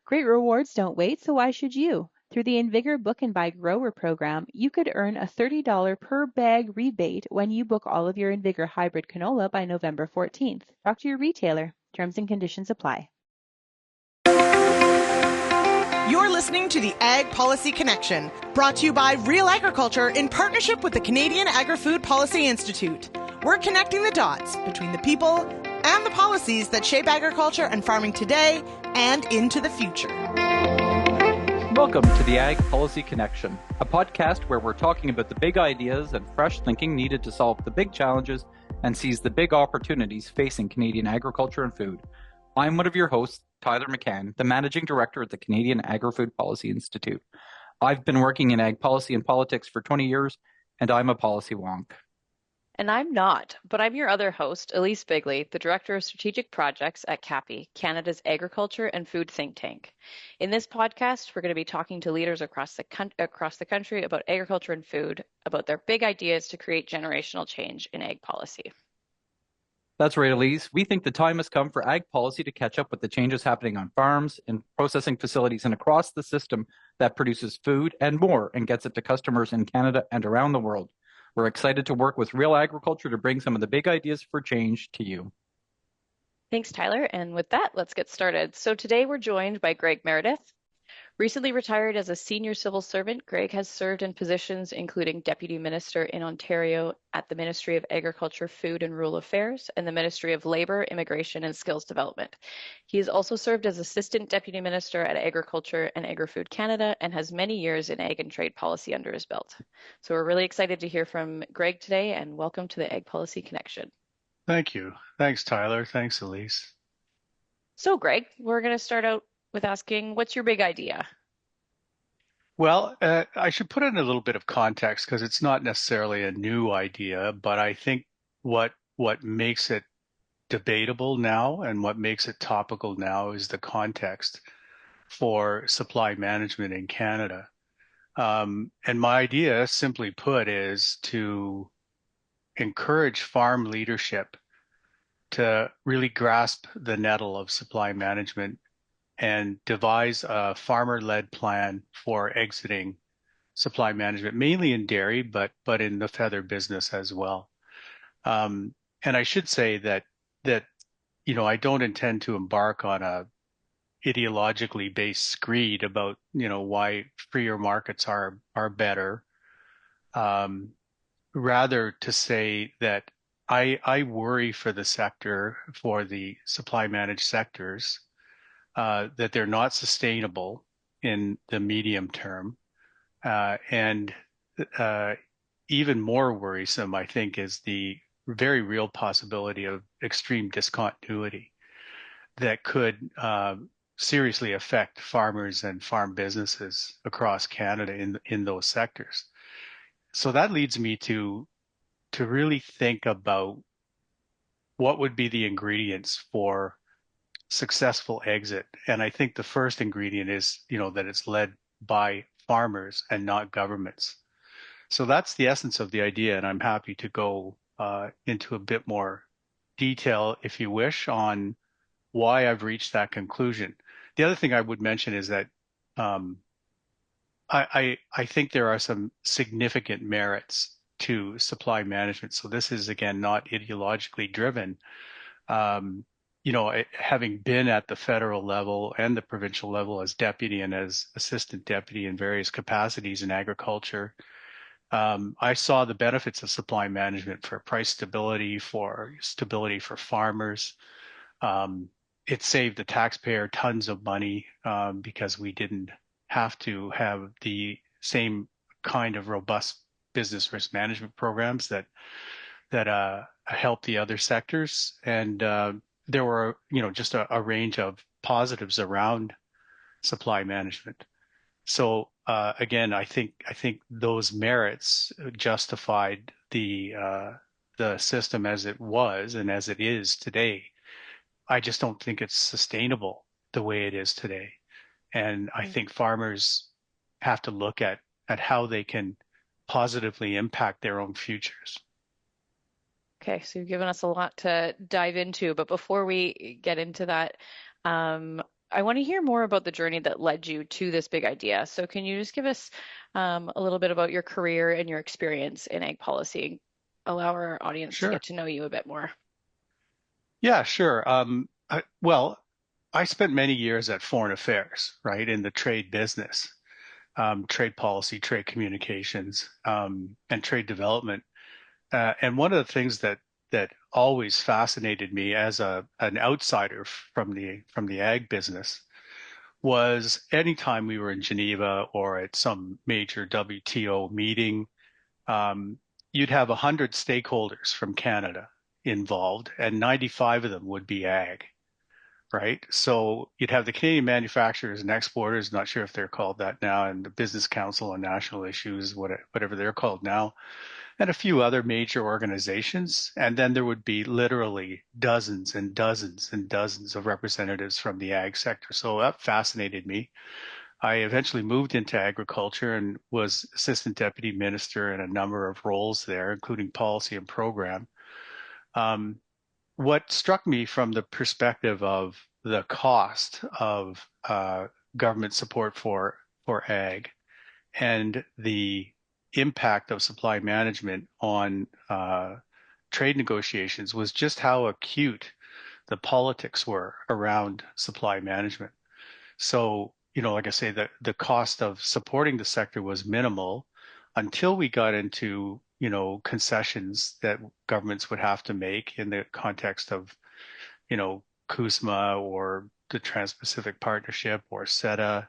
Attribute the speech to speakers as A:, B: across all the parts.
A: Great rewards don't wait, so why should you? Through the Invigor Book and Buy Grower program, you could earn a $30 per bag rebate when you book all of your Invigor hybrid canola by November 14th. Talk to your retailer. Terms and conditions apply.
B: You're listening to the Ag Policy Connection, brought to you by Real Agriculture in partnership with the Canadian Agri-Food Policy Institute. We're connecting the dots between the people and the policies that shape agriculture and farming today and into the future.
C: Welcome to the Ag Policy Connection, a podcast where we're talking about the big ideas and fresh thinking needed to solve the big challenges and seize the big opportunities facing Canadian agriculture and food. I'm one of your hosts, Tyler McCann, the Managing Director at the Canadian Agri-Food Policy Institute. I've been working in ag policy and politics for 20 years, and I'm a policy wonk.
D: And I'm not, but I'm your other host, Elise Bigley, the Director of Strategic Projects at CAPI, Canada's Agriculture and Food Think Tank. In this podcast, we're going to be talking to leaders across the country about agriculture and food, about their big ideas to create generational change in ag policy.
C: That's right, Elise. We think the time has come for ag policy to catch up with the changes happening on farms, in processing facilities, and across the system that produces food and more and gets it to customers in Canada and around the world. We're excited to work with Real Agriculture to bring some of the big ideas for change to you.
D: Thanks, Tyler. And with that, let's get started. So today we're joined by Greg Meredith. Recently retired as a senior civil servant, Greg has served in positions including Deputy Minister in Ontario at the Ministry of Agriculture, Food and Rural Affairs and the Ministry of Labour, Immigration and Skills Development. He has also served as Assistant Deputy Minister at Agriculture and Agri-Food Canada and has many years in ag and trade policy under his belt. So we're really excited to hear from Greg today, and welcome to the Ag Policy Connection.
E: Thank you. Thanks, Tyler. Thanks, Elise.
D: So Greg, we're going to start out with asking, what's your big idea?
E: Well, I should put in a little bit of context because it's not necessarily a new idea, but I think what makes it debatable now and what makes it topical now is the context for supply management in Canada. And my idea, simply put, is to encourage farm leadership to really grasp the nettle of supply management and devise a farmer-led plan for exiting supply management, mainly in dairy, but in the feather business as well. And I should say that I don't intend to embark on a ideologically based screed about why freer markets are better. Rather to say that I worry for the sector, for the supply managed sectors, that they're not sustainable in the medium term. And even more worrisome, I think, is the very real possibility of extreme discontinuity that could seriously affect farmers and farm businesses across Canada in those sectors. So that leads me to really think about what would be the ingredients for successful exit. And I think the first ingredient is, that it's led by farmers and not governments. So that's the essence of the idea. And I'm happy to go into a bit more detail, if you wish, on why I've reached that conclusion. The other thing I would mention is that I think there are some significant merits to supply management. So this is, again, not ideologically driven. Having been at the federal level and the provincial level as deputy and as assistant deputy in various capacities in agriculture, I saw the benefits of supply management for price stability, for farmers. It saved the taxpayer tons of money because we didn't have to have the same kind of robust business risk management programs that help the other sectors. And there were, just a range of positives around supply management. So again, I think those merits justified the system as it was and as it is today. I just don't think it's sustainable the way it is today. And I think farmers have to look at how they can positively impact their own futures.
D: Okay, so you've given us a lot to dive into, but before we get into that, I want to hear more about the journey that led you to this big idea. So can you just give us a little bit about your career and your experience in ag policy? Allow our audience to
E: Sure.
D: get to know you a bit more.
E: Yeah, sure. Well, I spent many years at Foreign Affairs, right, in the trade business, trade policy, trade communications, and trade development. And one of the things that always fascinated me as an outsider from the ag business was anytime we were in Geneva or at some major WTO meeting, you'd have 100 stakeholders from Canada involved, and 95 of them would be ag, right? So you'd have the Canadian manufacturers and exporters, not sure if they're called that now, and the Business Council on National Issues, whatever they're called now, and a few other major organizations. And then there would be literally dozens and dozens and dozens of representatives from the ag sector. So that fascinated me. I eventually moved into agriculture and was assistant deputy minister in a number of roles there, including policy and program. What struck me from the perspective of the cost of government support for ag and the impact of supply management on trade negotiations was just how acute the politics were around supply management. So, like I say, the cost of supporting the sector was minimal until we got into, concessions that governments would have to make in the context of, CUSMA or the Trans-Pacific Partnership or CETA.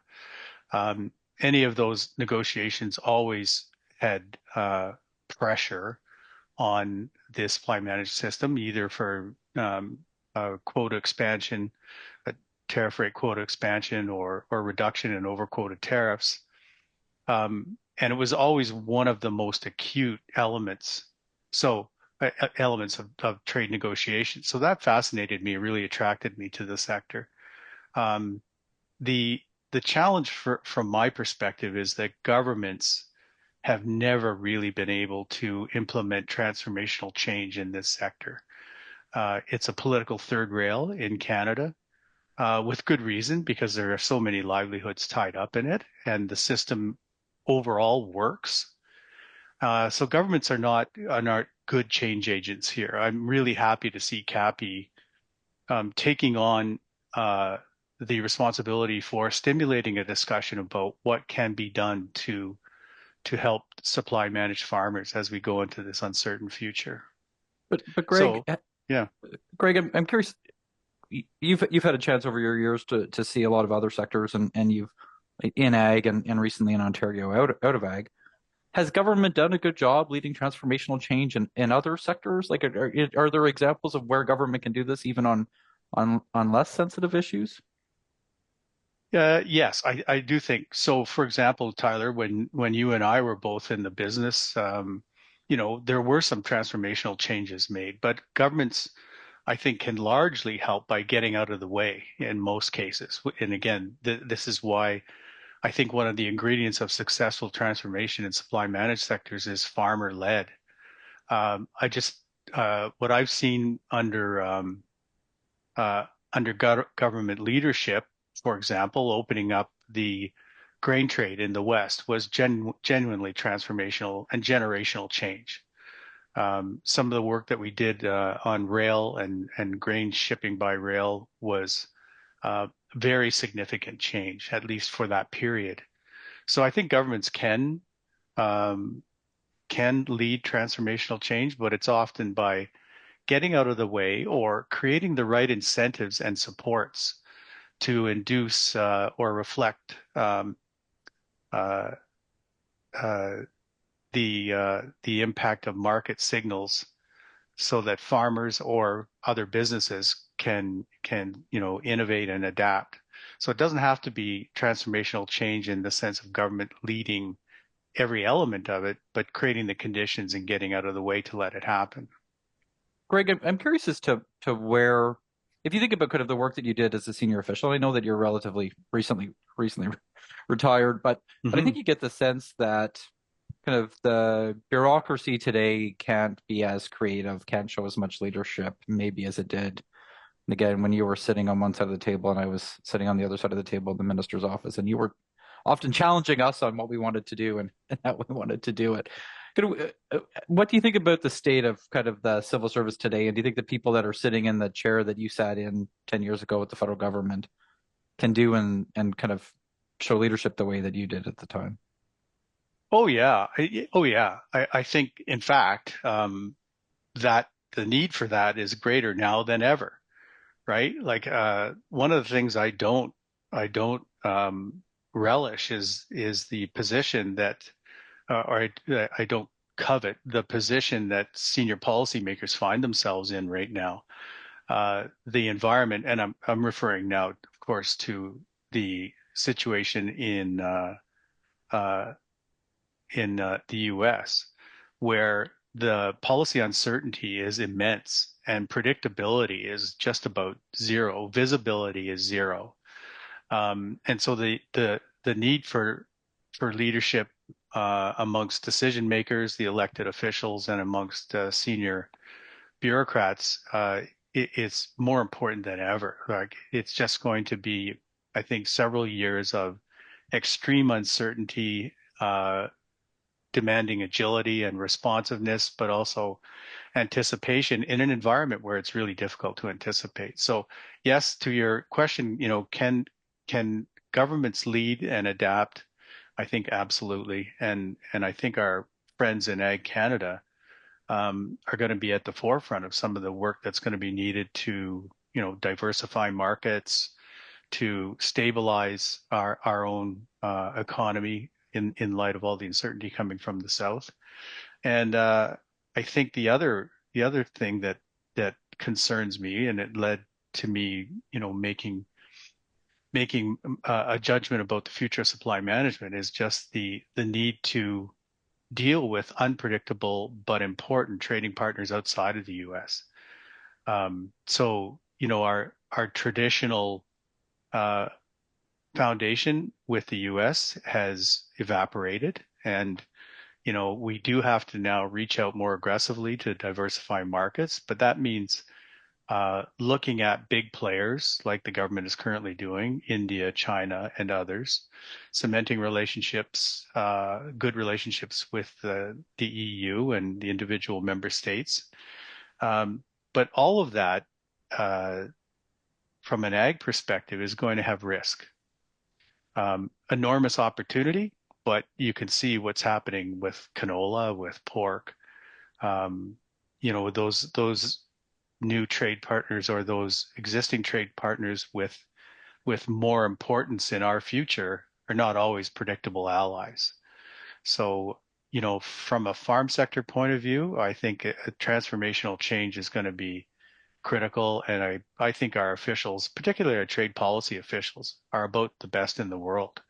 E: Any of those negotiations always had pressure on the supply management system, either for quota expansion, tariff rate quota expansion, or reduction in over-quota tariffs. And it was always one of the most acute elements. So elements of trade negotiations. So that fascinated me, really attracted me to the sector. The challenge from my perspective is that governments have never really been able to implement transformational change in this sector. It's a political third rail in Canada, with good reason, because there are so many livelihoods tied up in it, and the system overall works. So governments are not good change agents here. I'm really happy to see CAPI taking on the responsibility for stimulating a discussion about what can be done to help supply manage farmers as we go into this uncertain future.
C: But Greg,
E: So, yeah.
C: Greg, I'm curious. You've had a chance over your years to see a lot of other sectors, and you've in ag and recently in Ontario out of ag. Has government done a good job leading transformational change in other sectors? Like, are there examples of where government can do this even on less sensitive issues?
E: Yes, I do think so. For example, Tyler, when you and I were both in the business, there were some transformational changes made, but governments, I think, can largely help by getting out of the way in most cases. And again, this is why I think one of the ingredients of successful transformation in supply managed sectors is farmer led. What I've seen under government leadership, for example, opening up the grain trade in the West was genuinely transformational and generational change. Some of the work that we did on rail and grain shipping by rail was very significant change, at least for that period. So I think governments can lead transformational change, but it's often by getting out of the way or creating the right incentives and supports to induce or reflect the impact of market signals, so that farmers or other businesses can innovate and adapt. So it doesn't have to be transformational change in the sense of government leading every element of it, but creating the conditions and getting out of the way to let it happen.
C: Greg, I'm curious as to where, if you think about kind of the work that you did as a senior official, I know that you're relatively recently retired, but I think you get the sense that kind of the bureaucracy today can't be as creative, can't show as much leadership maybe as it did And again, when you were sitting on one side of the table and I was sitting on the other side of the table in the minister's office, and you were often challenging us on what we wanted to do and how we wanted to do it. What do you think about the state of kind of the civil service today? And do you think the people that are sitting in the chair that you sat in 10 years ago with the federal government can do and kind of show leadership the way that you did at the time?
E: Oh yeah. Oh yeah. I think, in fact, that the need for that is greater now than ever, right? Like, one of the things I don't relish is the position that, I don't covet the position that senior policymakers find themselves in right now. The environment, and I'm referring now, of course, to the situation uh, in the U.S., where the policy uncertainty is immense and predictability is just about zero. Visibility is zero. And so the need for leadership amongst decision makers, the elected officials, and amongst senior bureaucrats, it's more important than ever. Like, it's just going to be, I think, several years of extreme uncertainty, demanding agility and responsiveness, but also anticipation in an environment where it's really difficult to anticipate. So, yes, to your question, can governments lead and adapt? I think absolutely, and I think our friends in Ag Canada are going to be at the forefront of some of the work that's going to be needed to, diversify markets, to stabilize our own economy in light of all the uncertainty coming from the South. And I think the other thing that concerns me, and it led to me, making a judgment about the future of supply management, is just the need to deal with unpredictable but important trading partners outside of the U.S. So, our traditional foundation with the U.S. has evaporated, and we do have to now reach out more aggressively to diversify markets, but that means looking at big players like the government is currently doing, India, China, and others, cementing relationships, good relationships with the EU and the individual member states. But all of that, from an ag perspective, is going to have risk. Enormous opportunity, but you can see what's happening with canola, with pork. Those new trade partners, or those existing trade partners with more importance in our future, are not always predictable allies. So, from a farm sector point of view, I think a transformational change is going to be critical. And I think our officials, particularly our trade policy officials, are about the best in the world.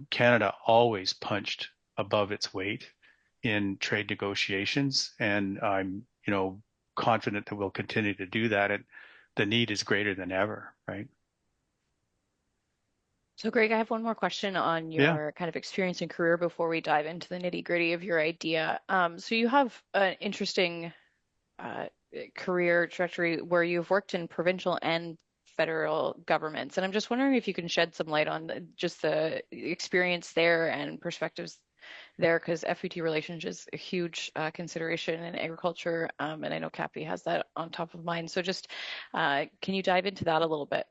E: Canada always punched above its weight in trade negotiations, and I'm, confident that we'll continue to do that. And the need is greater than ever, right?
D: So, Greg, I have one more question on
E: Yeah.
D: your kind of experience and career before we dive into the nitty-gritty of your idea. So you have an interesting uh, career trajectory where you've worked in provincial and federal governments, and I'm just wondering if you can shed some light on just the experience there and perspectives there, because FUT relations is a huge consideration in agriculture, and I know Cappy has that on top of mind. So just can you dive into that a little bit?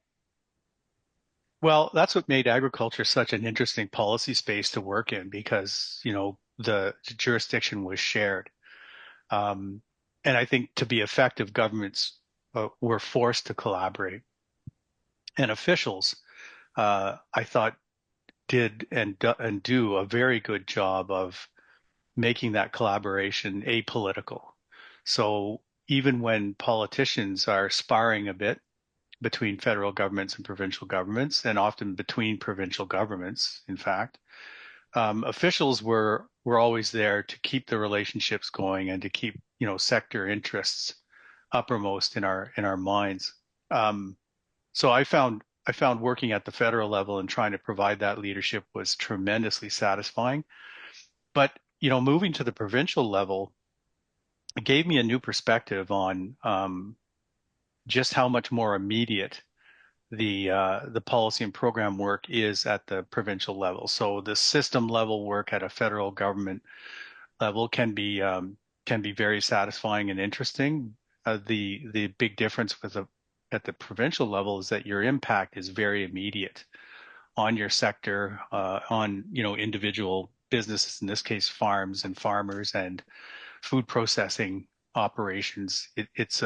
E: Well, that's what made agriculture such an interesting policy space to work in, because, the jurisdiction was shared. Um, and I think to be effective, governments were forced to collaborate. And officials, I thought, did and do a very good job of making that collaboration apolitical. So even when politicians are sparring a bit between federal governments and provincial governments, and often between provincial governments, in fact, officials were always there to keep the relationships going and to keep, sector interests uppermost in our minds. So I found working at the federal level and trying to provide that leadership was tremendously satisfying. But, moving to the provincial level, it gave me a new perspective on just how much more immediate the policy and program work is at the provincial level. So the system level work at a federal government level can be very satisfying and interesting. The big difference with at the provincial level is that your impact is very immediate on your sector, on individual businesses, in this case farms and farmers and food processing operations. It's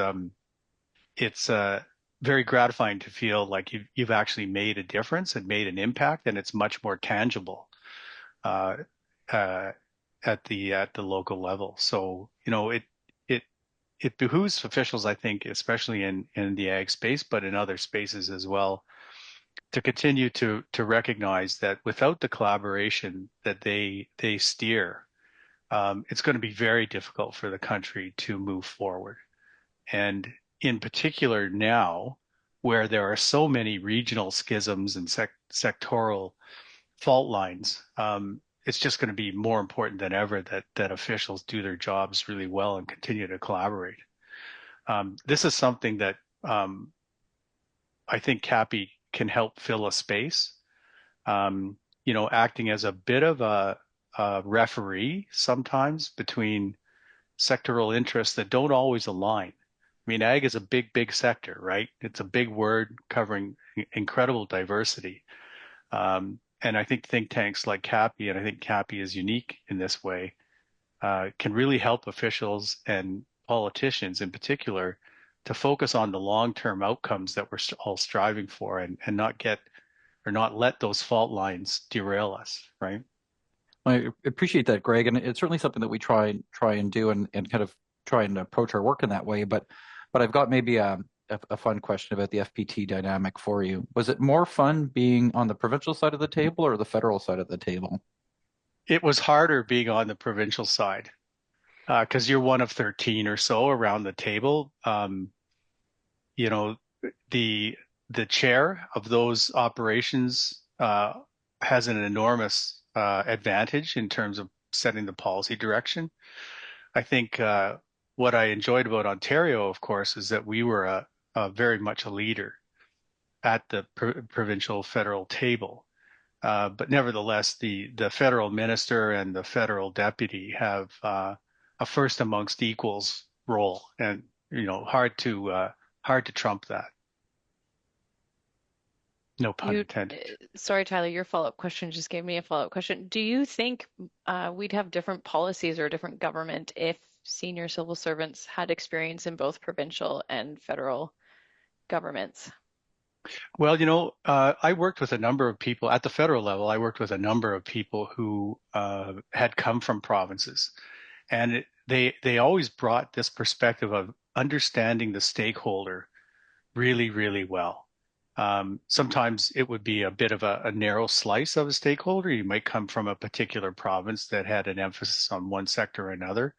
E: very gratifying to feel like you've actually made a difference and made an impact, and it's much more tangible uh, uh, at the local level. So it behooves officials, I think, especially in the ag space, but in other spaces as well, to continue to recognize that without the collaboration that they steer, it's going to be very difficult for the country to move forward. And in particular now, where there are so many regional schisms and sectoral fault lines, it's just going to be more important than ever that officials do their jobs really well and continue to collaborate. This is something that I think CAPI can help fill a space, acting as a bit of a referee sometimes between sectoral interests that don't always align. I mean, ag is a big, big sector, right? It's a big word covering incredible diversity. And I think think tanks like CAPI, and I think CAPI is unique in this way, can really help officials and politicians in particular to focus on the long-term outcomes that we're all striving for, and not let those fault lines derail us, right?
C: I appreciate that, Greg, and it's certainly something that we try and do and kind of try and approach our work in that way. But I've got maybe a fun question about the FPT dynamic for you. Was it more fun being on the provincial side of the table or the federal side of the table?
E: It was harder being on the provincial side because you're one of 13 or so around the table. You know, the chair of those operations has an enormous advantage in terms of setting the policy direction. I think what I enjoyed about Ontario, of course, is that we were very much a leader at the provincial federal table. But nevertheless, the federal minister and the federal deputy have a first amongst equals role, and hard to trump that. No pun intended.
D: Sorry, Tyler, your follow-up question just gave me a follow-up question. Do you think we'd have different policies or a different government if senior civil servants had experience in both provincial and federal governments?
E: Well, I worked with a number of people at the federal level. I worked with a number of people who had come from provinces, and they always brought this perspective of understanding the stakeholder really, really well. Sometimes it would be a bit of a narrow slice of a stakeholder. You might come from a particular province that had an emphasis on one sector or another.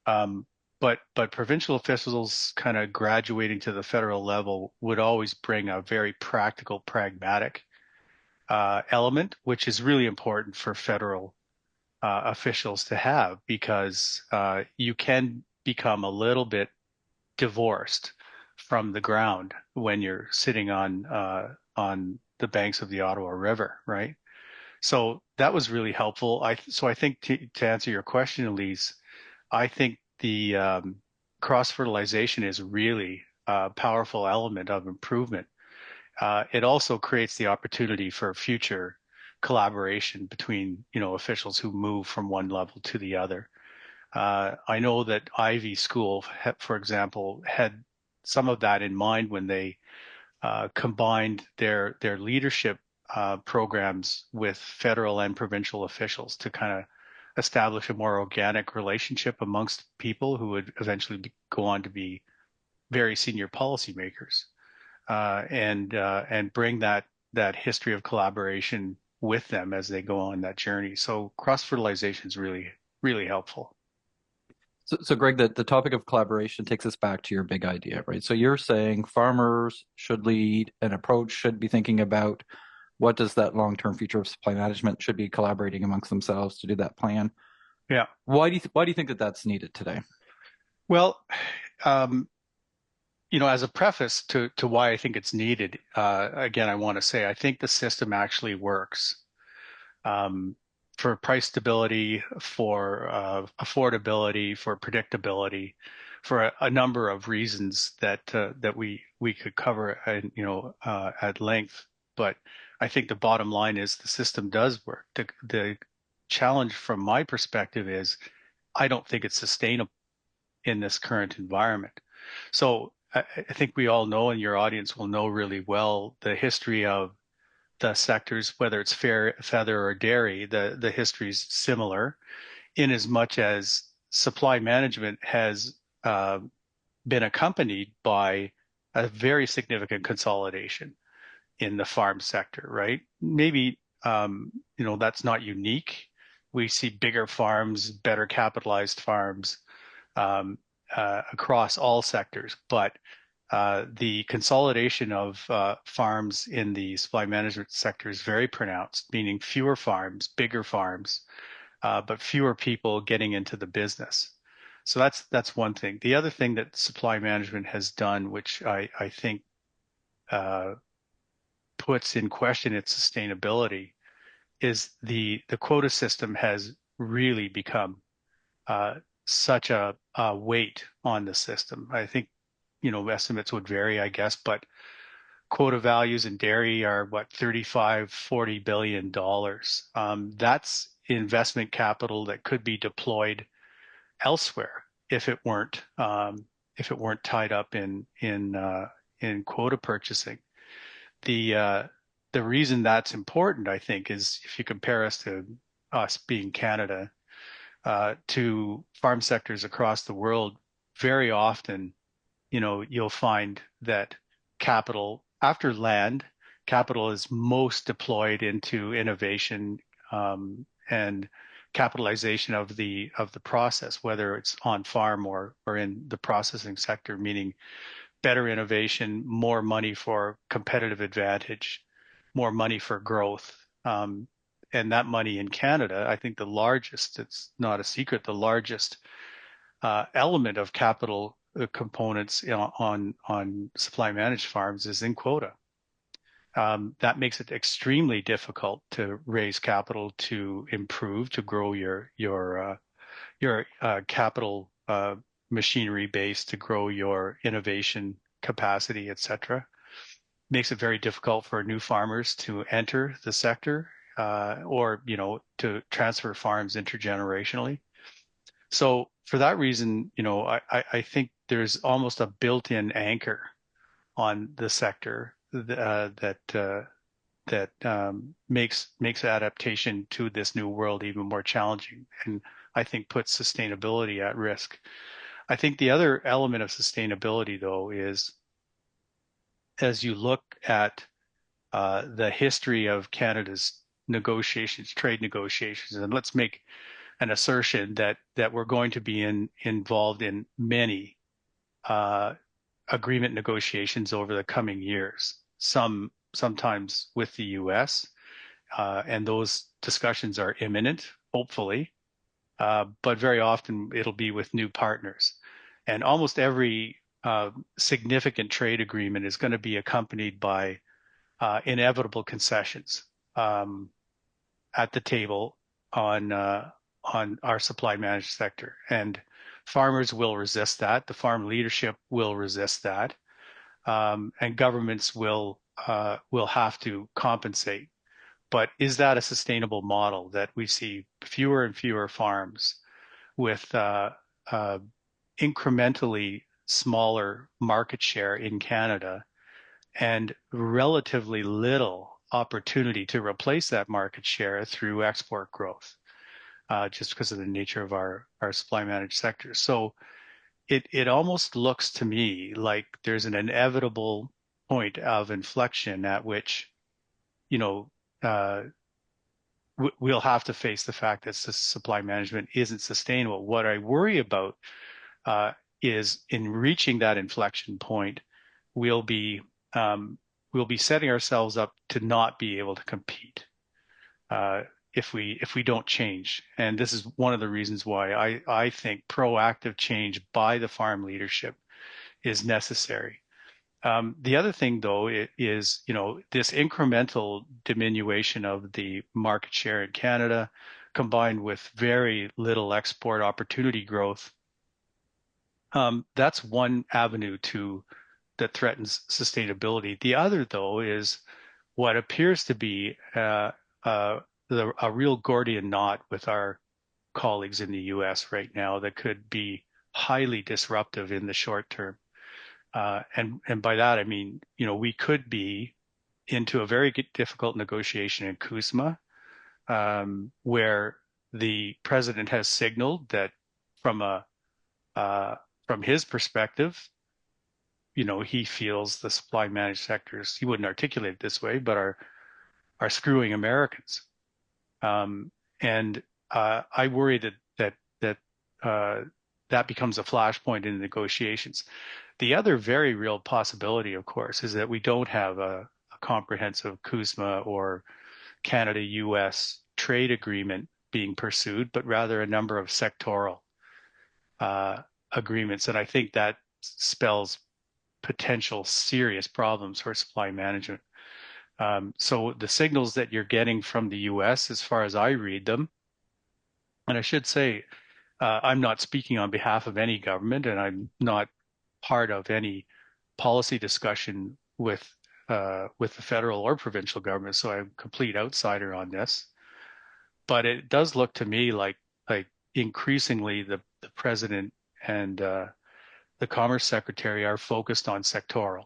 E: But provincial officials kind of graduating to the federal level would always bring a very practical, pragmatic element, which is really important for federal officials to have, because you can become a little bit divorced from the ground when you're sitting on the banks of the Ottawa River, right? So that was really helpful. I think to answer your question, Elise, I think the cross-fertilization is really a powerful element of improvement. It also creates the opportunity for future collaboration between, officials who move from one level to the other. I know that Ivy School, for example, had some of that in mind when they combined their leadership programs with federal and provincial officials to kind of establish a more organic relationship amongst people who would eventually go on to be very senior policymakers, and bring that history of collaboration with them as they go on that journey. So cross-fertilization is really, really helpful.
C: So Greg, the topic of collaboration takes us back to your big idea, right? So you're saying farmers should lead an approach, should be thinking about what does that long-term future of supply management, should be collaborating amongst themselves to do that plan.
E: Yeah.
C: Why do you think that that's needed today?
E: Well, as a preface to why I think it's needed, again, I want to say I think the system actually works for price stability, for affordability, for predictability, for a number of reasons that we could cover, at length. But I think the bottom line is the system does work. The challenge from my perspective is I don't think it's sustainable in this current environment. So I think we all know, and your audience will know really well, the history of the sectors, whether it's feather or dairy. The history is similar in as much as supply management has been accompanied by a very significant consolidation in the farm sector, right? Maybe that's not unique. We see bigger farms, better capitalized farms, across all sectors. But the consolidation of farms in the supply management sector is very pronounced, meaning fewer farms, bigger farms, but fewer people getting into the business. So that's one thing. The other thing that supply management has done, which I think puts in question its sustainability, is the quota system has really become such a weight on the system. I think, estimates would vary, I guess, but quota values in dairy are what, 35, $40 billion. That's investment capital that could be deployed elsewhere if it weren't tied up in quota purchasing. The reason that's important, I think, is if you compare us being Canada, to farm sectors across the world, very often, you'll find that capital after land, capital is most deployed into innovation and capitalization of the process, whether it's on farm or in the processing sector, meaning better innovation, more money for competitive advantage, more money for growth. And that money in Canada, I think the largest, it's not a secret, the largest element of capital components on supply managed farms is in quota. That makes it extremely difficult to raise capital to improve, to grow your capital machinery base, to grow your innovation capacity, et cetera. Makes it very difficult for new farmers to enter the sector or to transfer farms intergenerationally. So for that reason, I think there's almost a built-in anchor on the sector that makes adaptation to this new world even more challenging, and I think puts sustainability at risk. I think the other element of sustainability, though, is as you look at the history of Canada's negotiations, trade negotiations, and let's make an assertion that we're going to be involved in many agreement negotiations over the coming years, sometimes with the US, and those discussions are imminent, hopefully, but very often it'll be with new partners. And almost every significant trade agreement is going to be accompanied by inevitable concessions at the table on our supply managed sector, and farmers will resist that. The farm leadership will resist that, and governments will have to compensate. But is that a sustainable model that we see fewer and fewer farms with incrementally smaller market share in Canada and relatively little opportunity to replace that market share through export growth, just because of the nature of our supply managed sector? So it almost looks to me like there's an inevitable point of inflection at which, we'll have to face the fact that supply management isn't sustainable. What I worry about is in reaching that inflection point, we'll be setting ourselves up to not be able to compete if we don't change. And this is one of the reasons why I think proactive change by the farm leadership is necessary. The other thing, though, is, this incremental diminution of the market share in Canada, combined with very little export opportunity growth. That's one avenue that threatens sustainability. The other, though, is what appears to be a real Gordian knot with our colleagues in the U.S. right now that could be highly disruptive in the short term. And by that, I mean, we could be into a very difficult negotiation in CUSMA, where the president has signaled that from his perspective, he feels the supply managed sectors, he wouldn't articulate it this way, but are screwing Americans. And I worry that becomes a flashpoint in the negotiations. The other very real possibility, of course, is that we don't have a comprehensive CUSMA or Canada-US trade agreement being pursued, but rather a number of sectoral agreements. And I think that spells potential serious problems for supply management. So the signals that you're getting from the US, as far as I read them, and I should say, I'm not speaking on behalf of any government, and I'm not part of any policy discussion with the federal or provincial government, so I'm a complete outsider on this. But it does look to me like increasingly the president and the Commerce Secretary are focused on sectoral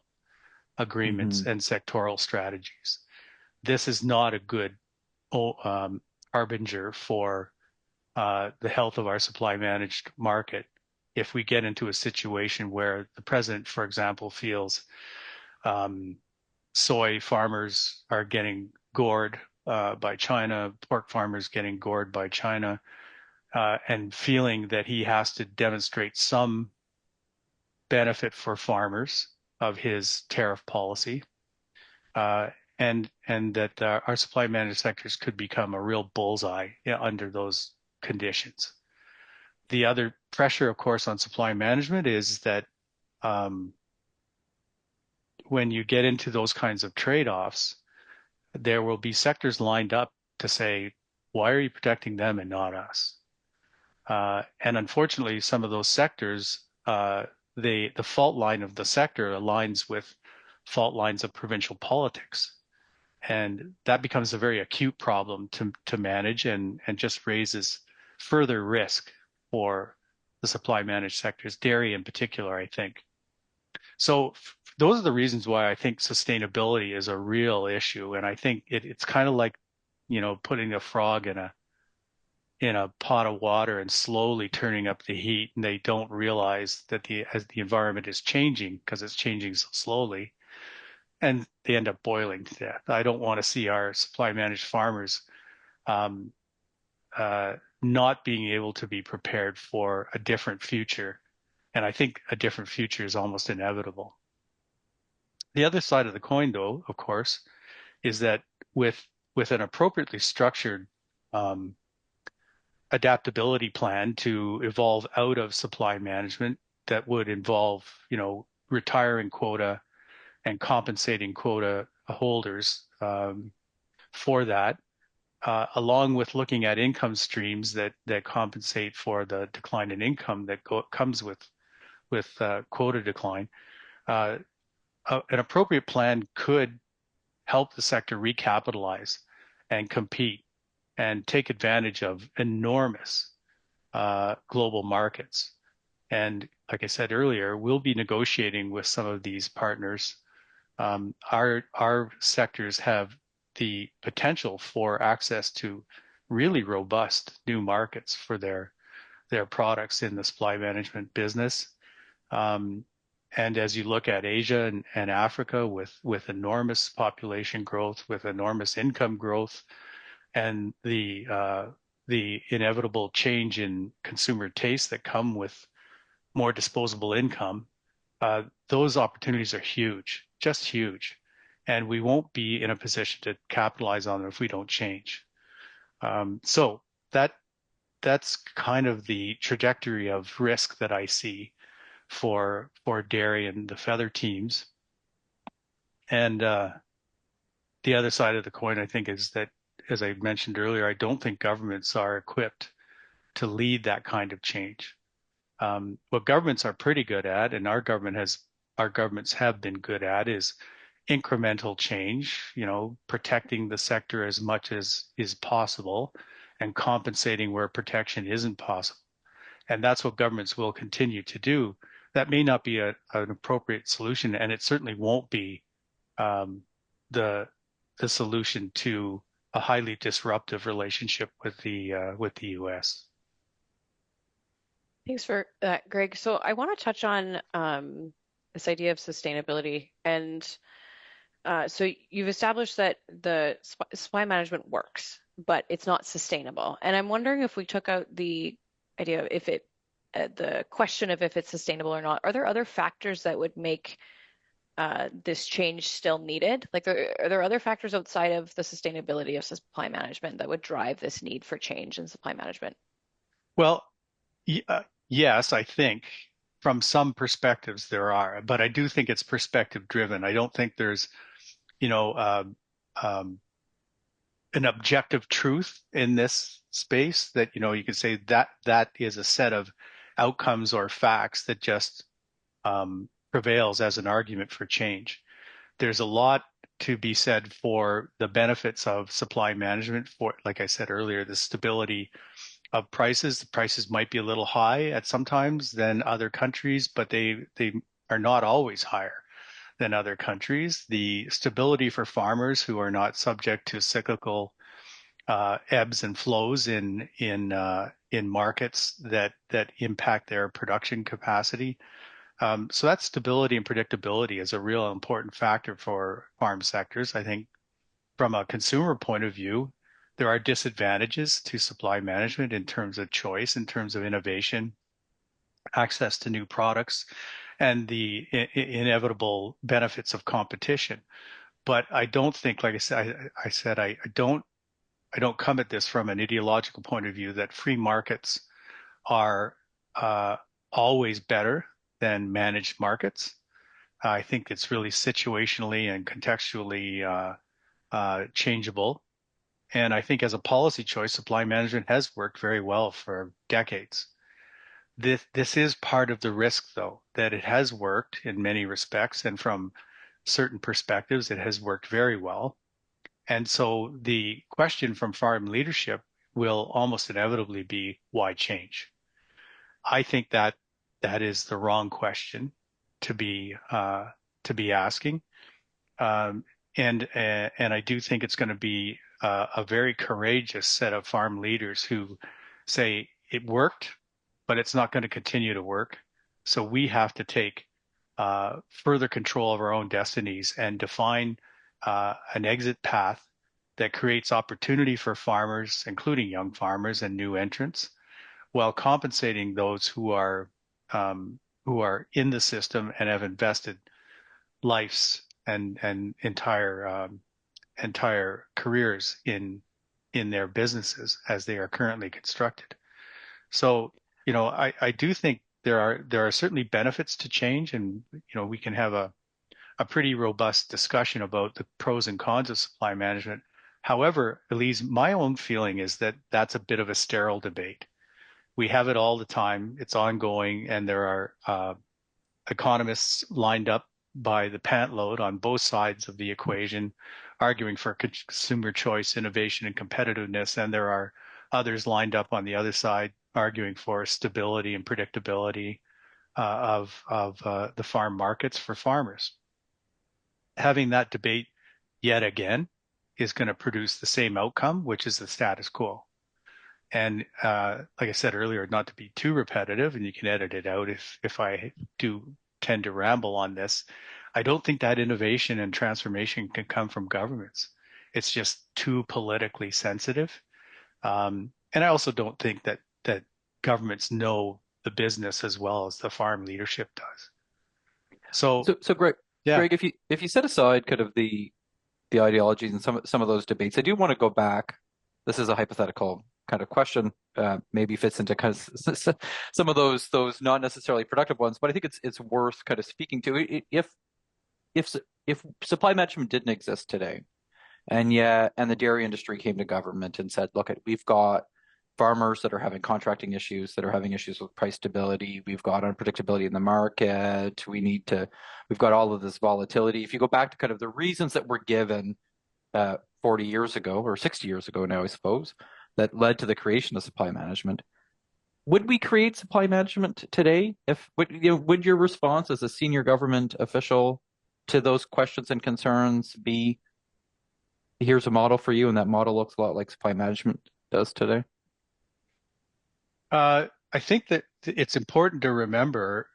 E: agreements and sectoral strategies. This is not a good harbinger for the health of our supply managed market if we get into a situation where the president, for example, feels soy farmers are getting gored by China, pork farmers getting gored by China, and feeling that he has to demonstrate some benefit for farmers of his tariff policy, and that our supply managed sectors could become a real bullseye under those conditions. The other pressure, of course, on supply management is that when you get into those kinds of trade-offs, there will be sectors lined up to say, why are you protecting them and not us? And unfortunately, some of those sectors, the fault line of the sector aligns with fault lines of provincial politics. And that becomes a very acute problem to manage and just raises further risk for the supply managed sectors, dairy in particular, I think. So those are the reasons why I think sustainability is a real issue. And I think it's kind of like, putting a frog in a pot of water and slowly turning up the heat, and they don't realize that as the environment is changing, because it's changing so slowly, and they end up boiling to death. I don't want to see our supply managed farmers not being able to be prepared for a different future. And I think a different future is almost inevitable. The other side of the coin, though, of course, is that with an appropriately structured adaptability plan to evolve out of supply management that would involve, retiring quota and compensating quota holders for that, along with looking at income streams that compensate for the decline in income that comes with quota decline. An appropriate plan could help the sector recapitalize and compete and take advantage of enormous global markets. And like I said earlier, we'll be negotiating with some of these partners. Our sectors have the potential for access to really robust new markets for their products in the supply management business. And as you look at Asia and Africa with enormous population growth, with enormous income growth, and the inevitable change in consumer tastes that come with more disposable income, those opportunities are huge, just huge. And we won't be in a position to capitalize on them if we don't change. So that's kind of the trajectory of risk that I see for dairy and the feather teams. And the other side of the coin, I think, is that, as I mentioned earlier, I don't think governments are equipped to lead that kind of change. What governments are pretty good at, and our governments have been good at, is incremental change, protecting the sector as much as is possible and compensating where protection isn't possible. And that's what governments will continue to do. That may not be an appropriate solution, and it certainly won't be the solution to a highly disruptive relationship with the U.S.
D: Thanks for that, Greg. So I want to touch on this idea of sustainability. And so you've established that the supply management works, but it's not sustainable. And I'm wondering if we took out the idea of the question of if it's sustainable or not, are there other factors that would make this change still needed? Like, are there other factors outside of the sustainability of supply management that would drive this need for change in supply management?
E: Well, yes, I think from some perspectives there are, but I do think it's perspective driven. I don't think there's, an objective truth in this space that, you can say that is a set of outcomes or facts that just prevails as an argument for change. There's a lot to be said for the benefits of supply management, for, like I said earlier, the stability of prices. The prices might be a little high at sometimes than other countries, but they are not always higher than other countries. The stability for farmers who are not subject to cyclical ebbs and flows in markets that impact their production capacity. So that stability and predictability is a real important factor for farm sectors. I think from a consumer point of view, there are disadvantages to supply management in terms of choice, in terms of innovation, access to new products, and the inevitable benefits of competition. But I don't think, like I said, I don't come at this from an ideological point of view that free markets are always better than managed markets. I think it's really situationally and contextually changeable. And I think as a policy choice, supply management has worked very well for decades. This is part of the risk, though, that it has worked in many respects, and from certain perspectives, it has worked very well. And so the question from farm leadership will almost inevitably be, why change? I think that is the wrong question to be asking, and I do think it's going to be a very courageous set of farm leaders who say it worked, but it's not going to continue to work. So we have to take further control of our own destinies and define an exit path that creates opportunity for farmers, including young farmers and new entrants, while compensating those who are in the system and have invested lives and entire careers in their businesses as they are currently constructed. So, I do think there are certainly benefits to change, and we can have a pretty robust discussion about the pros and cons of supply management. However, Elise, my own feeling is that that's a bit of a sterile debate. We have it all the time. It's ongoing, and there are economists lined up by the pant load on both sides of the equation, arguing for consumer choice, innovation, and competitiveness. And there are others lined up on the other side, arguing for stability and predictability of the farm markets for farmers. Having that debate yet again is going to produce the same outcome, which is the status quo. And like I said earlier, not to be too repetitive, and you can edit it out if I do tend to ramble on this, I don't think that innovation and transformation can come from governments. It's just too politically sensitive. And I also don't think that governments know the business as well as the farm leadership does. So
C: Greg,
E: yeah.
C: Greg, if you set aside kind of the ideologies and some of those debates, I do want to go back. This is a hypothetical kind of question maybe fits into kind of some of those not necessarily productive ones, but I think it's worth kind of speaking to. If if supply management didn't exist today, and the dairy industry came to government and said, look, we've got farmers that are having contracting issues, that are having issues with price stability. We've got unpredictability in the market. We've got all of this volatility. If you go back to kind of the reasons that were given 40 years ago or 60 years ago now, I suppose, that led to the creation of supply management, would we create supply management today? Would your response as a senior government official to those questions and concerns be, here's a model for you, and that model looks a lot like supply management does today?
E: I think that it's important to remember,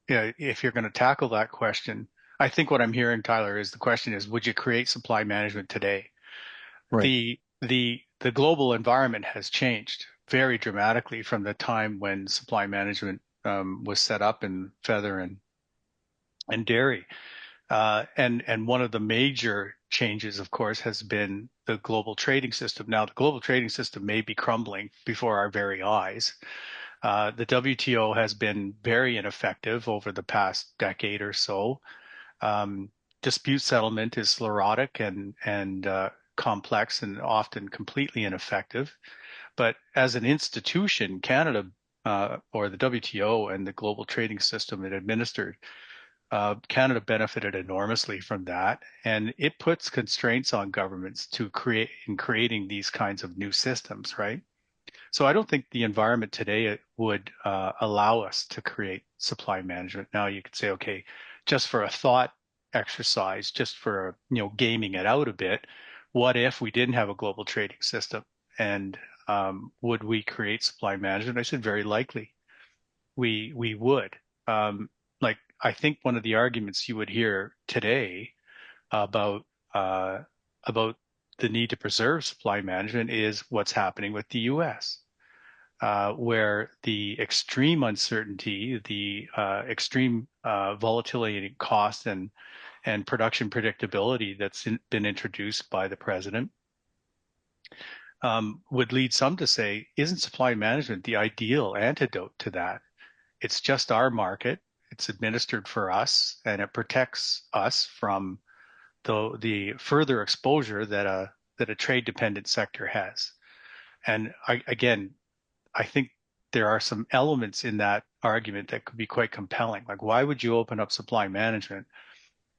E: if you're going to tackle that question, I think what I'm hearing, Tyler, is the question is, would you create supply management today?
C: Right.
E: The global environment has changed very dramatically from the time when supply management was set up in feather and dairy. And one of the major changes, of course, has been the global trading system. Now, the global trading system may be crumbling before our very eyes. The WTO has been very ineffective over the past decade or so. Dispute settlement is sclerotic and complex and often completely ineffective. But as an institution, Canada or the WTO and the global trading system it administered, Canada benefited enormously from that, and it puts constraints on governments to creating these kinds of new systems, right? So I don't think the environment today would allow us to create supply management. Now you could say, okay, just for a thought exercise, just for gaming it out a bit, what if we didn't have a global trading system, and would we create supply management? I said very likely we would. Like I think one of the arguments you would hear today about the need to preserve supply management is what's happening with the U.S., where the extreme uncertainty, the extreme volatility in cost and production predictability that's been introduced by the president would lead some to say, isn't supply management the ideal antidote to that? It's just our market. It's administered for us, and it protects us from the further exposure that a trade-dependent sector has. And I think there are some elements in that argument that could be quite compelling. Like, why would you open up supply management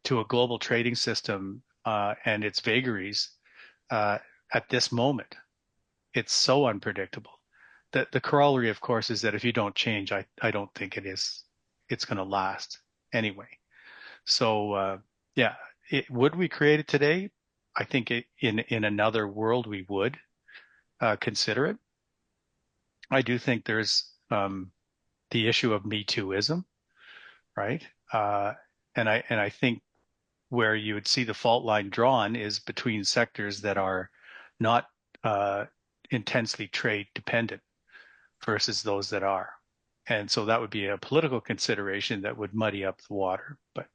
E: to a global trading system and its vagaries at this moment? It's so unpredictable. The corollary, of course, is that if you don't change, I don't think it's going to last anyway. So would we create it today? I think in another world we would consider it. I do think there's the issue of Me Tooism, right? And I think where you would see the fault line drawn is between sectors that are not intensely trade dependent versus those that are. And so that would be a political consideration that would muddy up the water. But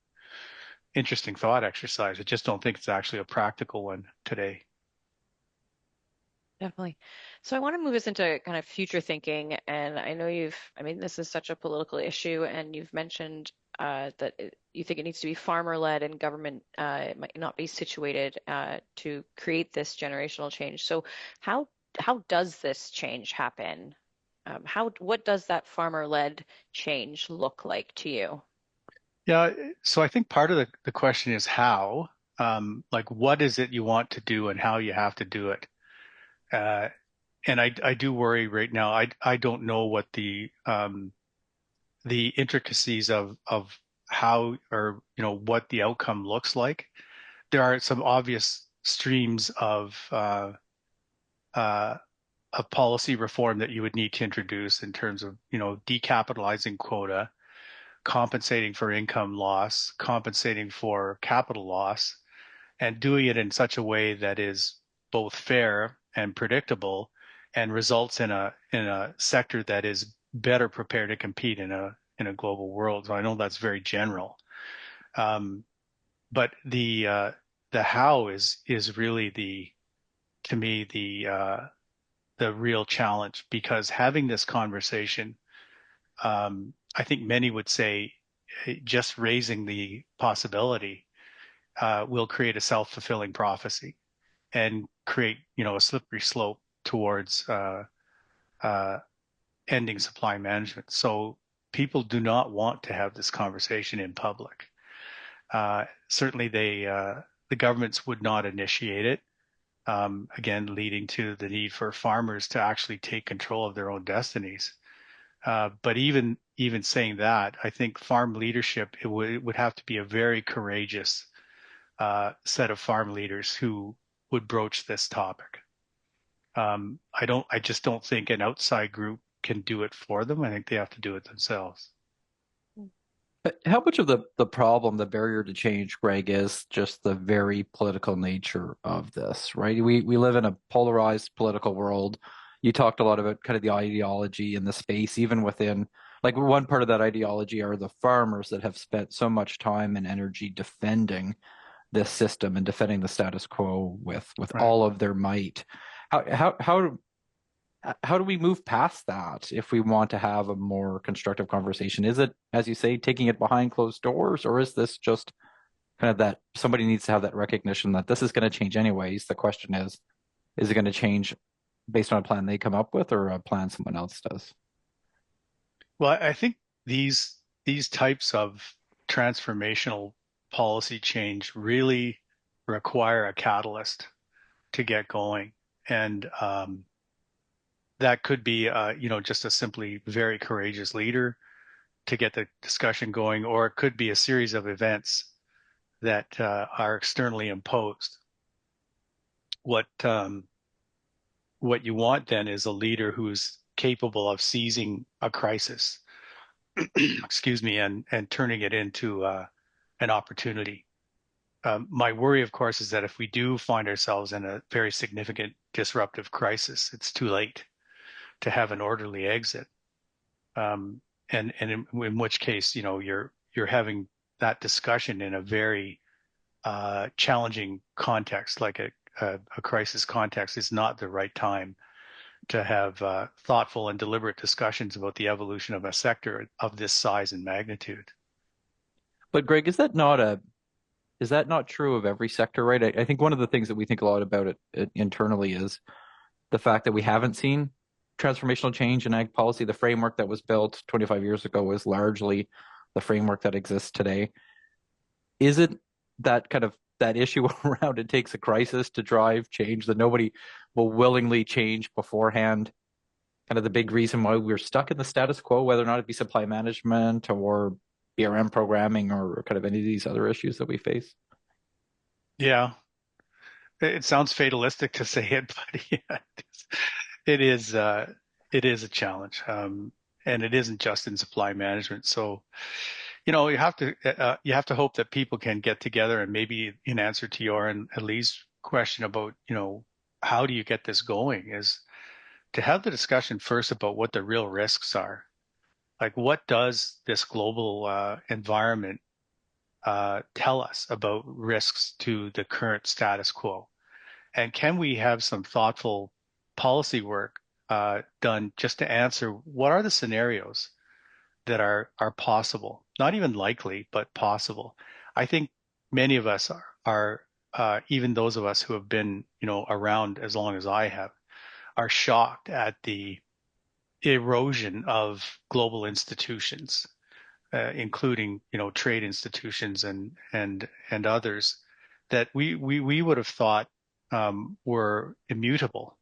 E: interesting thought exercise. I just don't think it's actually a practical one today.
D: Definitely. So I want to move us into kind of future thinking. And I know this is such a political issue, and you've mentioned that you think it needs to be farmer-led and government might not be situated to create this generational change. So how does this change happen? What does that farmer-led change look like to you?
E: Yeah, so I think part of the question is how, like what is it you want to do and how you have to do it. And I do worry right now. I don't know what the intricacies of how or what the outcome looks like. There are some obvious streams of policy reform that you would need to introduce in terms of decapitalizing quota, compensating for income loss, compensating for capital loss, and doing it in such a way that is both fair and predictable and results in a sector that is better prepared to compete in a global world. So I know that's very general. But the how is really to me the real challenge, because having this conversation, I think many would say just raising the possibility will create a self-fulfilling prophecy and create, a slippery slope towards uh, ending supply management. So people do not want to have this conversation in public. Certainly, the governments would not initiate it. Again, leading to the need for farmers to actually take control of their own destinies. But even saying that, I think farm leadership, it would have to be a very courageous set of farm leaders who would broach this topic. I just don't think an outside group can do it for them. I think they have to do it themselves.
C: How much of the problem, the barrier to change, Greg, is just the very political nature of this, right? We live in a polarized political world. You talked a lot about kind of the ideology in the space, even within, like, one part of that ideology are the farmers that have spent so much time and energy defending this system and defending the status quo with
E: Right.
C: all of their might. How do we move past that if we want to have a more constructive conversation? Is it, as you say, taking it behind closed doors, or is this just kind of that somebody needs to have that recognition that this is going to change anyways? The question is it going to change based on a plan they come up with or a plan someone else does?
E: Well, I think these types of transformational policy change really require a catalyst to get going. And that could be, just a simply very courageous leader to get the discussion going, or it could be a series of events that are externally imposed. What you want then is a leader who's capable of seizing a crisis, excuse me, and turning it into an opportunity. My worry, of course, is that if we do find ourselves in a very significant disruptive crisis, it's too late to have an orderly exit. And in which case, you're having that discussion in a very challenging context, like a crisis context, is not the right time to have thoughtful and deliberate discussions about the evolution of a sector of this size and magnitude.
C: But Greg, is that not true of every sector, right? I think one of the things that we think a lot about it internally is the fact that we haven't seen transformational change in ag policy. The framework that was built 25 years ago is largely the framework that exists today. Is it that kind of that issue around it takes a crisis to drive change, that nobody will willingly change beforehand? Kind of the big reason why we're stuck in the status quo, whether or not it be supply management or BRM programming or kind of any of these other issues that we face?
E: Yeah, it sounds fatalistic to say it, but yeah, it is a challenge, and it isn't just in supply management. So, you have to hope that people can get together, and maybe in answer to your and Lee's question about how do you get this going, is to have the discussion first about what the real risks are. Like, what does this global environment tell us about risks to the current status quo? And can we have some thoughtful policy work done just to answer what are the scenarios that are possible, not even likely, but possible? I think many of us are even those of us who have been, around as long as I have, are shocked at the erosion of global institutions, including, trade institutions and others that we would have thought were immutable,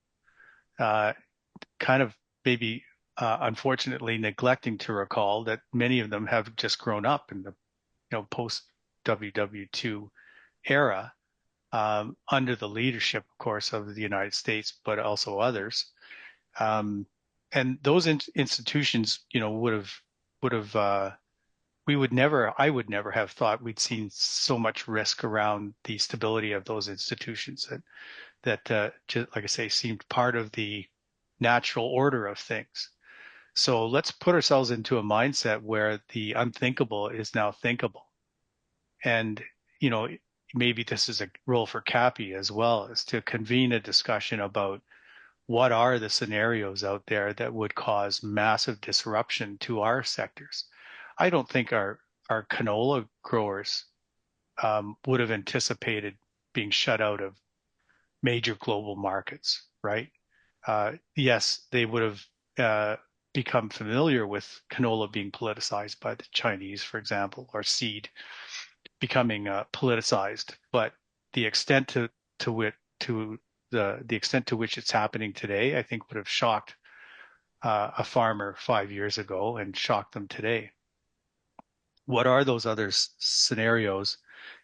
E: kind of maybe unfortunately neglecting to recall that many of them have just grown up in the post WW2 era, under the leadership, of course, of the United States, but also others. And those institutions, I would never have thought we'd seen so much risk around the stability of those institutions that just, like I say, seemed part of the natural order of things. So let's put ourselves into a mindset where the unthinkable is now thinkable. And, maybe this is a role for CAPI as well, is to convene a discussion about what are the scenarios out there that would cause massive disruption to our sectors? I don't think our canola growers would have anticipated being shut out of major global markets, right? Yes, they would have become familiar with canola being politicized by the Chinese, for example, or seed becoming politicized, but the extent the extent to which it's happening today, I think would have shocked a farmer 5 years ago and shocked them today. What are those other scenarios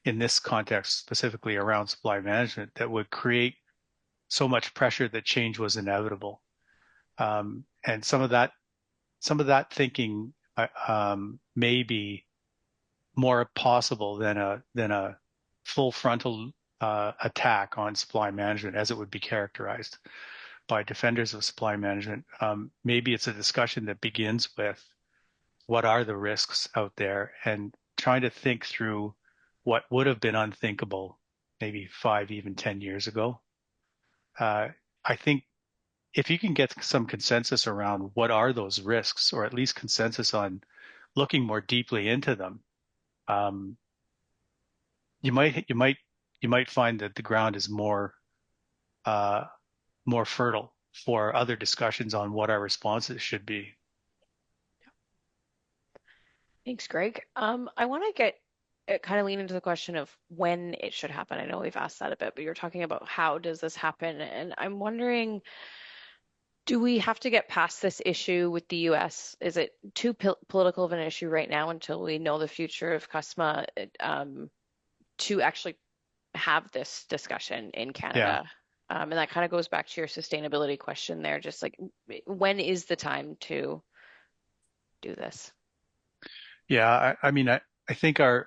E: in this context, specifically around supply management, that would create so much pressure that change was inevitable? And some of that thinking may be more possible than a full frontal attack on supply management, as it would be characterized by defenders of supply management. Maybe it's a discussion that begins with what are the risks out there, and trying to think through what would have been unthinkable maybe 5, even 10 years ago. I think if you can get some consensus around what are those risks, or at least consensus on looking more deeply into them, you might find that the ground is more fertile for other discussions on what our responses should be.
D: Thanks, Greg. I want to get kind of lean into the question of when it should happen. I know we've asked that a bit, but you're talking about how does this happen? And I'm wondering, do we have to get past this issue with the US? Is it too political of an issue right now until we know the future of CUSMA to actually have this discussion in Canada? Yeah. And that kind of goes back to your sustainability question there, just like when is the time to do this?
E: Yeah, I mean, I think our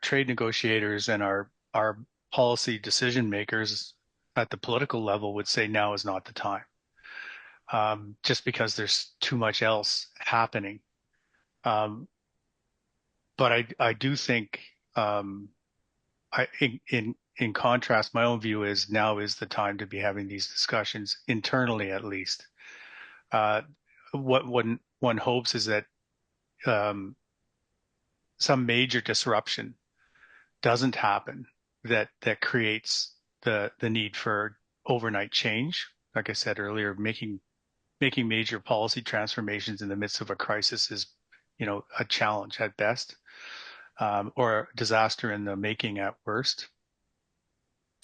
E: trade negotiators and our policy decision makers at the political level would say now is not the time, just because there's too much else happening. But I do think, in contrast, my own view is now is the time to be having these discussions internally, at least. What one hopes is that some major disruption doesn't happen that creates the need for overnight change. Like I said earlier, making major policy transformations in the midst of a crisis is, a challenge at best, or a disaster in the making at worst.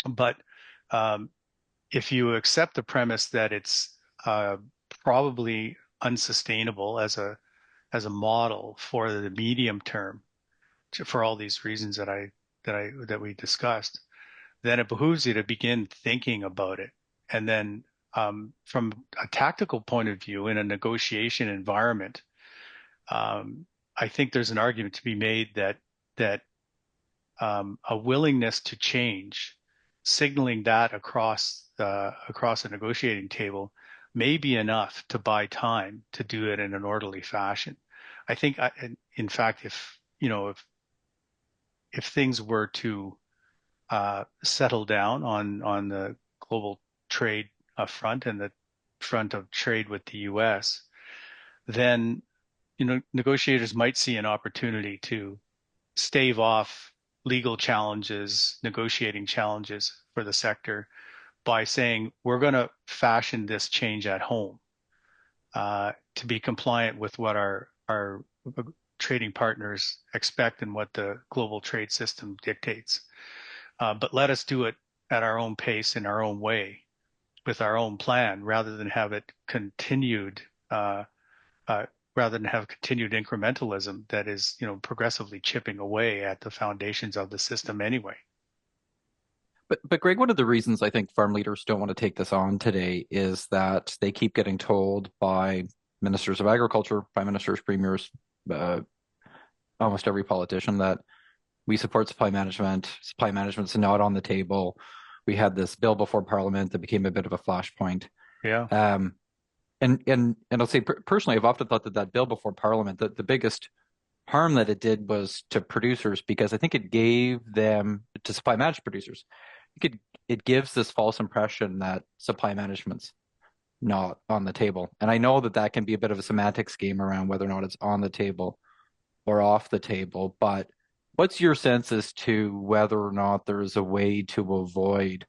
E: But if you accept the premise that it's probably unsustainable as a model for the medium term, for all these reasons that we discussed, then it behooves you to begin thinking about it. And then from a tactical point of view, in a negotiation environment, I think there's an argument to be made that a willingness to change, signaling that across a negotiating table, may be enough to buy time to do it in an orderly fashion. I think, in fact, if things were to settle down on the global trade front and the front of trade with the U.S., then negotiators might see an opportunity to stave off legal challenges, negotiating challenges for the sector by saying, we're going to fashion this change at home to be compliant with what our trading partners expect and what the global trade system dictates. But let us do it at our own pace, in our own way, with our own plan, rather than have continued incrementalism that is, progressively chipping away at the foundations of the system anyway.
C: But Greg, one of the reasons I think farm leaders don't want to take this on today is that they keep getting told by ministers of agriculture, prime ministers, premiers, almost every politician, that we support supply management. Supply management's not on the table. We had this bill before Parliament that became a bit of a flashpoint.
E: Yeah.
C: And I'll say personally, I've often thought that bill before Parliament, the biggest harm that it did was to producers, because I think it gave them, to supply managed producers, it gives this false impression that supply management's not on the table. And I know that that can be a bit of a semantics game around whether or not it's on the table or off the table, but what's your sense as to whether or not there's a way to avoid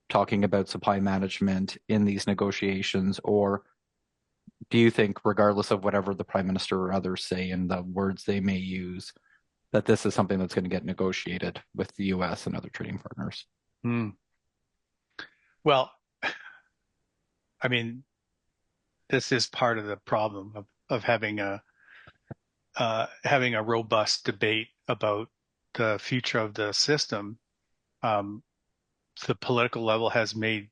C: talking about supply management in these negotiations, or do you think, regardless of whatever the Prime Minister or others say and the words they may use, that this is something that's going to get negotiated with the US and other trading partners?
E: Well, I mean, this is part of the problem of having a robust debate about the future of the system. The political level has made,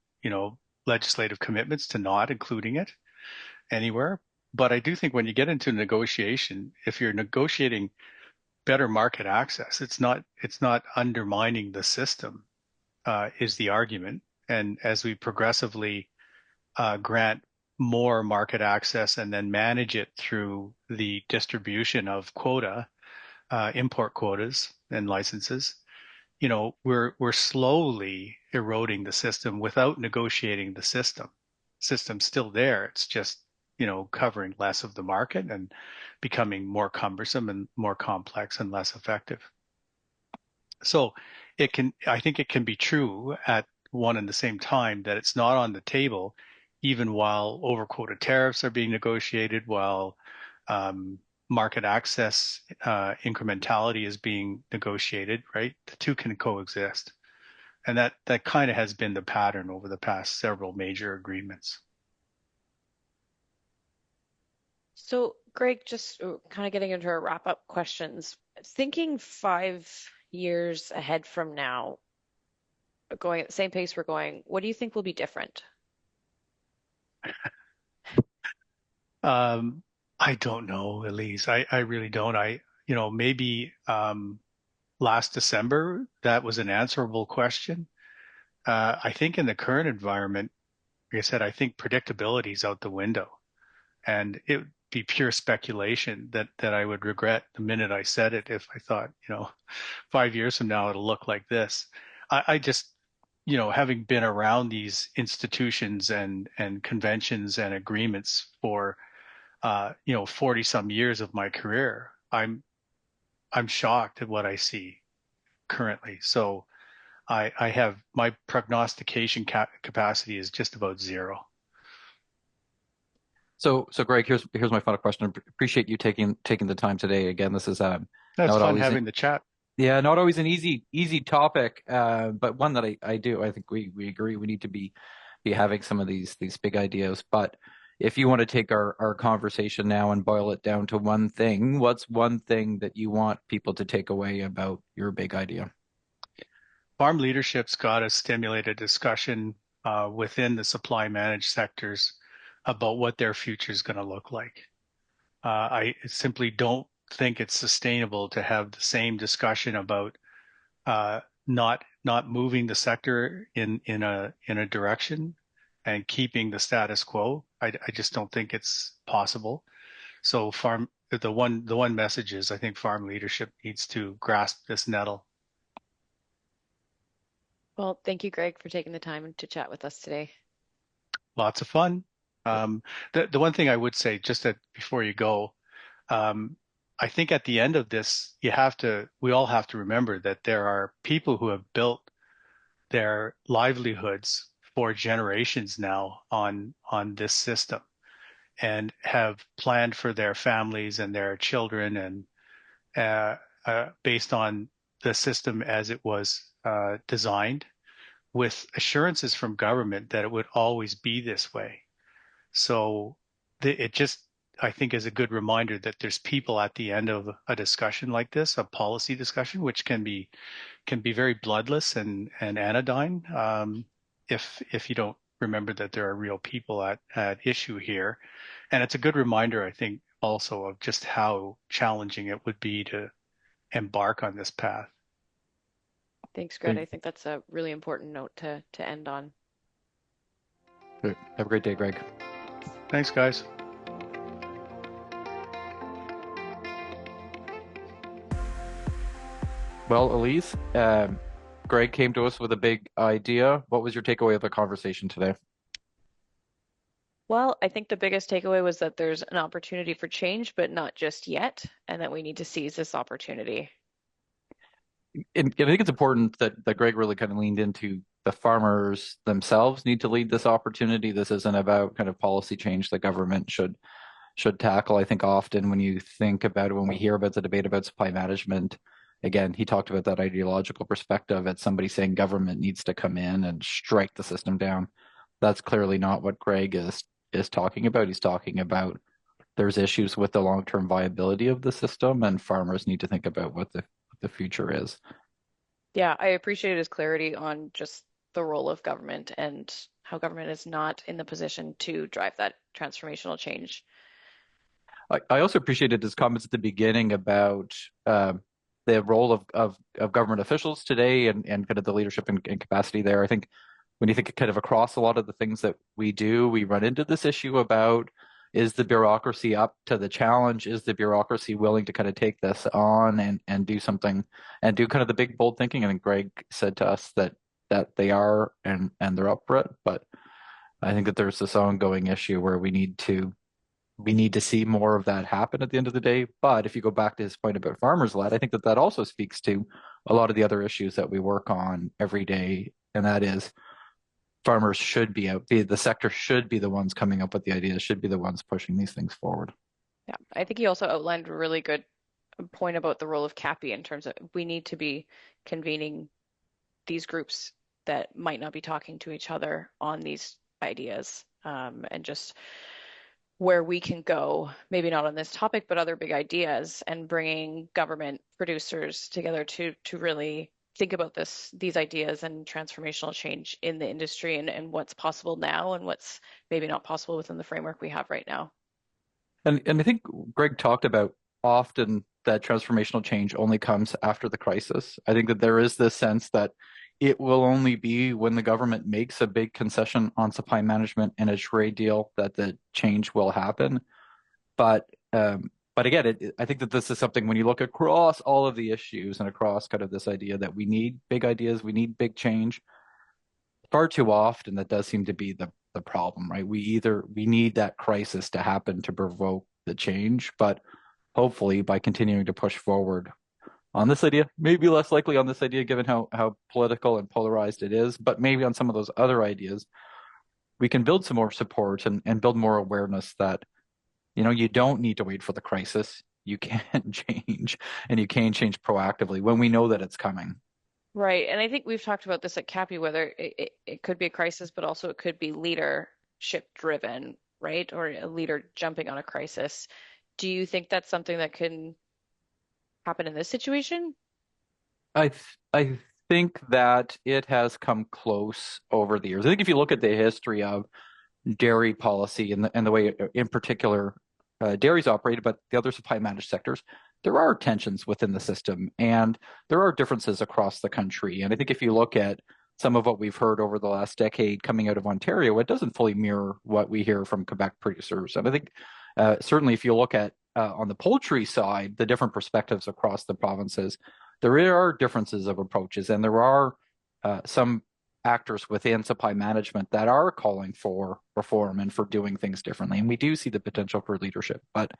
E: legislative commitments to not including it anywhere. But I do think when you get into negotiation, if you're negotiating better market access, it's not undermining the system, is the argument. And as we progressively grant more market access and then manage it through the distribution of quota, import quotas and licenses, we're slowly eroding the system without negotiating the system. System's still there. It's just, covering less of the market and becoming more cumbersome and more complex and less effective. So I think it can be true at one and the same time that it's not on the table, even while over-quota tariffs are being negotiated, while market access incrementality is being negotiated, right? The two can coexist. And that kind of has been the pattern over the past several major agreements.
D: So, Greg, just kind of getting into our wrap-up questions, thinking 5 years ahead from now, going at the same pace we're going, what do you think will be different?
E: I don't know, Elise. I really don't. Maybe last December, that was an answerable question. I think in the current environment, like I said, I think predictability is out the window. And it would be pure speculation that I would regret the minute I said it if I thought, 5 years from now, it'll look like this. I just, having been around these institutions and conventions and agreements for 40 some years of my career, I'm shocked at what I see currently. So I have my prognostication capacity is just about zero.
C: So Greg, here's my final question. Appreciate you taking the time today. Again, this is
E: That's fun having the chat.
C: Yeah, not always an easy topic, but one that I think we agree we need to be having some of these big ideas. But if you want to take our conversation now and boil it down to one thing, what's one thing that you want people to take away about your big idea?
E: Farm leadership's got to stimulate a discussion within the supply managed sectors about what their future is going to look like. I simply don't think it's sustainable to have the same discussion about not moving the sector in a direction and keeping the status quo. I just don't think it's possible. So the one message is I think farm leadership needs to grasp this nettle.
D: Well, thank you, Greg, for taking the time to chat with us today.
E: Lots of fun. The one thing I would say just before you go, I think at the end of this, we all have to remember that there are people who have built their livelihoods for generations now on this system and have planned for their families and their children and based on the system as it was designed, with assurances from government that it would always be this way. So it just, I think, is a good reminder that there's people at the end of a discussion like this, a policy discussion, which can be very bloodless and anodyne if you don't remember that there are real people at issue here. And it's a good reminder, I think, also of just how challenging it would be to embark on this path.
D: Thanks, Greg. I think that's a really important note to end on.
C: Have a great day, Greg.
E: Thanks, guys.
C: Well, Elise, Greg came to us with a big idea. What was your takeaway of the conversation today?
D: Well, I think the biggest takeaway was that there's an opportunity for change, but not just yet, and that we need to seize this opportunity.
C: And I think it's important that Greg really kind of leaned into the farmers themselves need to lead this opportunity. This isn't about kind of policy change the government should tackle. I think often when you think about it, when we hear about the debate about supply management, again, he talked about that ideological perspective. It's somebody saying government needs to come in and strike the system down. That's clearly not what Greg is talking about. He's talking about there's issues with the long-term viability of the system, and farmers need to think about what the future is.
D: Yeah, I appreciate his clarity on just the role of government and how government is not in the position to drive that transformational change.
C: I also appreciated his comments at the beginning about the role of government officials today and kind of the leadership and capacity there. I think when you think kind of across a lot of the things that we do, we run into this issue about is the bureaucracy up to the challenge? Is the bureaucracy willing to kind of take this on and do something and do kind of the big bold thinking? I think Greg said to us that they are and they're up for it, but I think that there's this ongoing issue where we need to see more of that happen at the end of the day. But if you go back to his point about farmers led, I think that also speaks to a lot of the other issues that we work on every day, and that is farmers should be out. The sector should be the ones coming up with the ideas, should be the ones pushing these things forward.
D: Yeah, I think he also outlined a really good point about the role of CAPI in terms of we need to be convening these groups that might not be talking to each other on these ideas, and just where we can go, maybe not on this topic, but other big ideas, and bringing government producers together to really think about these ideas and transformational change in the industry and what's possible now and what's maybe not possible within the framework we have right now.
C: And I think Greg talked about often that transformational change only comes after the crisis. I think that there is this sense that it will only be when the government makes a big concession on supply management in a trade deal that the change will happen. But again, I think that this is something when you look across all of the issues and across kind of this idea that we need big ideas, we need big change. Far too often, that does seem to be the problem, right? We need that crisis to happen to provoke the change, but hopefully by continuing to push forward on this idea, maybe less likely on this idea given how political and polarized it is, but maybe on some of those other ideas, we can build some more support and build more awareness that, you don't need to wait for the crisis. You can change, and you can change proactively when we know that it's coming.
D: Right. And I think we've talked about this at CAPI, whether it could be a crisis, but also it could be leadership driven, right? Or a leader jumping on a crisis. Do you think that's something that can happen in this situation?
C: I think that it has come close over the years. I think if you look at the history of dairy policy and the way, in particular, dairy's operated, but the other supply managed sectors, there are tensions within the system and there are differences across the country. And I think if you look at some of what we've heard over the last decade coming out of Ontario, it doesn't fully mirror what we hear from Quebec producers. And I think certainly if you look at on the poultry side, the different perspectives across the provinces, there are differences of approaches, and there are some actors within supply management that are calling for reform and for doing things differently. And we do see the potential for leadership, but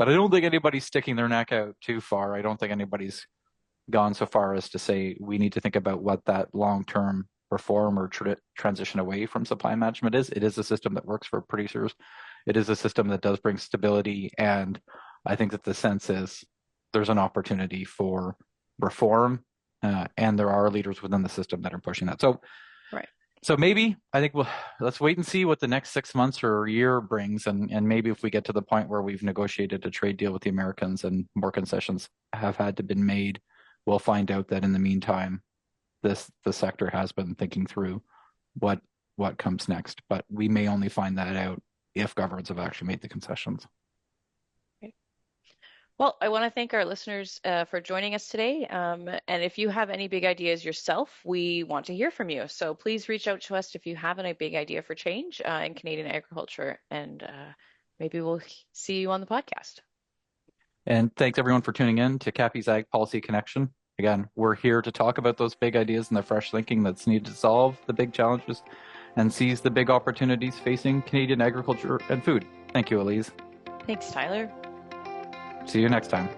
C: I don't think anybody's sticking their neck out too far. I don't think anybody's gone so far as to say we need to think about what that long-term reform or transition away from supply management is. It is a system that works for producers. It is a system that does bring stability. And I think that the sense is there's an opportunity for reform, and there are leaders within the system that are pushing that. So,
D: right.
C: So maybe I think let's wait and see what the next 6 months or a year brings, and maybe if we get to the point where we've negotiated a trade deal with the Americans and more concessions have had to been made, we'll find out that in the meantime, the sector has been thinking through what comes next. But we may only find that out if governments have actually made the concessions.
D: Well, I want to thank our listeners for joining us today. And if you have any big ideas yourself, we want to hear from you. So please reach out to us if you have any big idea for change in Canadian agriculture, and maybe we'll see you on the podcast.
C: And thanks everyone for tuning in to CAPI's Ag Policy Connection. Again, we're here to talk about those big ideas and the fresh thinking that's needed to solve the big challenges and seize the big opportunities facing Canadian agriculture and food. Thank you, Elise.
D: Thanks, Tyler.
C: See you next time.